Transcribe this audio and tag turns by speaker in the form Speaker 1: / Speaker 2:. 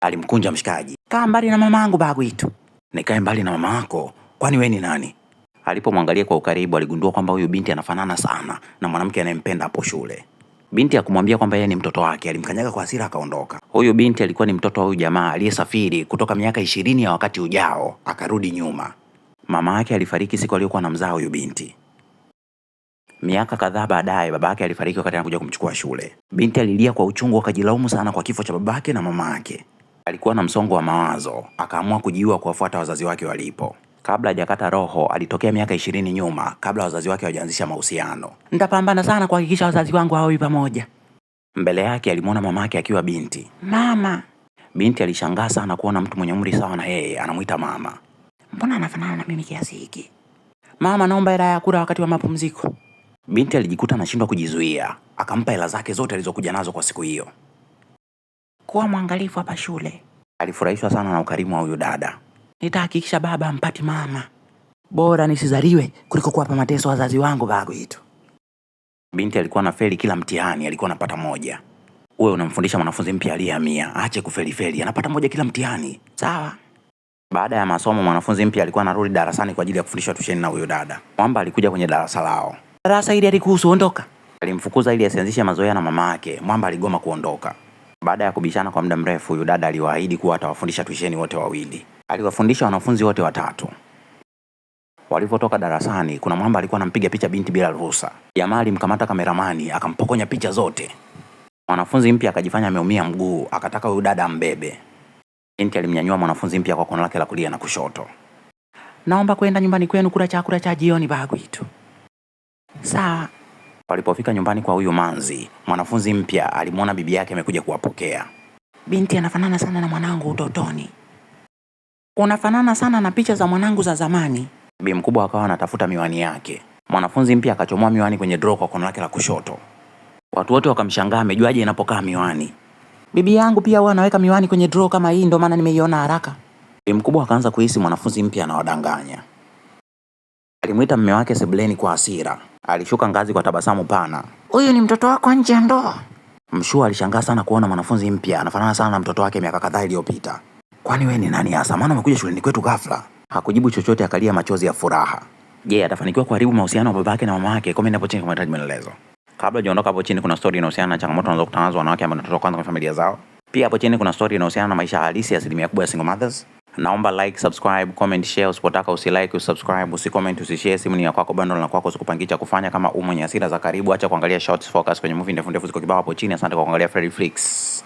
Speaker 1: Alimkunja mshikaji. Kaa mbali na mamangu Bagwitu. Nikae mbali na mama yako? Kwani wewe ni nani? Alipomwangalia kwa ukaribu aligundua kwamba huyu binti anafanana sana na mwanamke anayempenda hapo shule. Binti akumwambia kwamba yeye ni mtoto wake, alimkanyaga kwa hasira akaondoka. Huyu binti alikuwa ni mtoto wa huyu jamaa aliyesafiri kutoka miaka 20 ya wakati ujao akarudi nyuma. Mama yake alifariki siku aliyokuwa anamzaa huyu binti. Miaka kadhaa baadaye babake alifariki wakati anakuja kumchukua shule. Binti alilia kwa uchungu, akajilaumu sana kwa kifo cha babake na mama yake. Alikuwa na msongo wa mawazo, akaamua kujiua kuwafuata wazazi wake walipo. Kabla hajakata roho, alitokea miaka 20 nyuma kabla wazazi wake hawajaanzisha mahusiano. Nitapambana sana kuhakikisha wazazi wangu hawawi pamoja. Mbele yake alimwona mamake akiwa binti. Mama. Binti alishangaa sana kuona mtu mwenye umri sawa na yeye anamuita mama. Mbona anafanana na mimi kiasi hiki? Mama, naomba hela ya kula wakati wa mapumziko. Binti alijikuta anashindwa kujizuia, akampa hela zake zote alizokuja nazo kwa siku hiyo. Kuwa mwangalifu hapa shule. Alifurahishwa sana na ukarimu wa huyu dada. Nitahakikisha baba ampati mama. Bora nisizaliwe kuliko kuwapa mateso wazazi wangu Bagwitu. Binti alikuwa na feli kila mtihani, alikuwa anapata moja. Wewe unamfundisha mwanafunzi mpya aliyehamia, aache kufeli, anapata moja kila mtihani. Sawa? Baada ya masomo mwanafunzi mpya alikuwa anarudi darasani kwa ajili ya kufundishwa tusheni na huyo dada. Mwamba alikuja kwenye darasa lao. Darasa hili alikuhusu, ondoka. Alimfukuza ili asianzishe mazoea na mama yake. Mwamba aligoma kuondoka. Baada ya kubishana kwa muda mrefu, huyo dada aliwaahidi kuwa atawafundisha tusheni wote wawili. Aliwafundisha wanafunzi wote watatu. Walipotoka darasani, kuna Mwamba alikuwa anampiga picha binti bila ruhusa. Jamaa alimkamata kameramani, akampokonya picha zote. Mwanafunzi mpya akajifanya ameumia mguu, akataka huyo dada ambebe. Binti alimnyanyua mwanafunzi mpya kwa kono lake la kulia na kushoto. Naomba kwenda nyumbani kwenu kula chakula cha jioni Bagwitu. Sawa. Walipofika nyumbani kwa huyu manzi, mwanafunzi mpya alimwona bibi yake amekuja kuwapokea. Binti anafanana sana na mwanangu utotoni. Unafanana sana na picha za mwanangu za zamani. Bibi mkubwa akawa anatafuta miwani yake. Mwanafunzi mpya akachomoa miwani kwenye draw kwa kono lake la kushoto. Watu wote wakamshangaa amejuaje inapokaa miwani. Bibi yangu pia huwa anaweka miwani kwenye draw kama hii, ndio maana nimeiona haraka. Bibi mkubwa akaanza kuhisi mwanafunzi mpya anawadanganya. Alimuita mume wake sebuleni kwa hasira. Alishuka ngazi kwa tabasamu pana. Huyu ni mtoto wako nje ya ndoa? Mshua alishangaa sana kuona mwanafunzi mpya anafanana sana na mtoto wake miaka kadhaa iliyopita. Kwani wewe ni nani hasa? Maana umekuja shuleni kwetu ghafla. Hakujibu chochote, akalia machozi ya furaha. Je, atafanikiwa kuharibu mahusiano ya babake na mama yake? Comment hapo chini kwa maelezo. Kabla hujaondoka, hapo chini kuna story inahusiana na changamoto wanazokutana nazo wanawake ambao watoto kwanza kwa familia zao. Pia hapo chini kuna story inahusiana na maisha halisi ya asilimia kubwa ya single mothers. Naomba like, subscribe, comment, share. Usipotaka usilike, usubscribe, usicomment, usishare. Simu ni ya kwako, bundle na kwako, usikupangicha kufanya. Kama mwenye hasira za karibu, acha kuangalia shorts, focus kwenye movie ndefu ziko kibao hapo chini. Asante kwa kuangalia Freddy Flix.